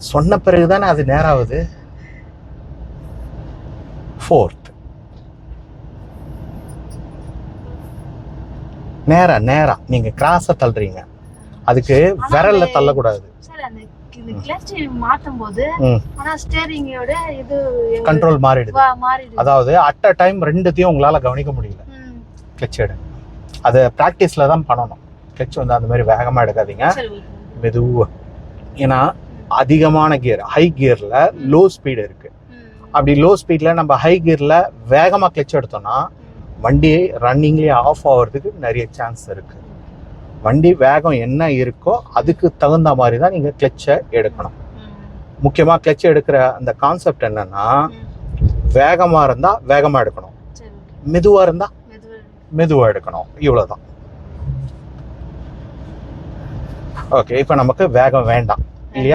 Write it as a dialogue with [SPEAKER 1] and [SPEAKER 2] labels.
[SPEAKER 1] சொன்ன பிறகு தானே அது நேராகுது. 4th நேரா நீங்க கிராஸை தள்ளுறீங்க, அதுக்கு விரல்ல தள்ளக்கூடாது. கண்ட்ரோல் மாறிடுது. அதாவது அட் அ டைம் ரெண்டுத்தையும் உங்களால கவனிக்க முடியல. கிளட்ச் எடுங்க, அதை ப்ராக்டிஸ்ல தான் பண்ணணும். கிளட்ச் வந்து அந்த மாதிரி வேகமா எடுக்காதீங்க, மெதுவா. ஏன்னா அதிகமான கியர், ஹை கியர்ல லோ ஸ்பீடு இருக்கு. அப்படி லோ ஸ்பீட்ல நம்ம ஹை கியர்ல வேகமா கிளட்ச் எடுத்தோம்னா வண்டி ரன்னிங்லேயே ஆஃப் ஆகிறதுக்கு நிறைய சான்ஸ் இருக்கு. வண்டி வேகம் என்ன இருக்கோ அதுக்கு தகுந்த மாதிரி தான் நீங்கள் கிளட்சை எடுக்கணும். முக்கியமாக கிளட்ச் எடுக்கிற அந்த கான்செப்ட் என்னன்னா, வேகமாக இருந்தால் வேகமாக எடுக்கணும், மெதுவாக இருந்தால் மெதுவாக எடுக்கணும், இவ்வளோதான். ஓகே, இப்போ நமக்கு வேகம் வேண்டாம்.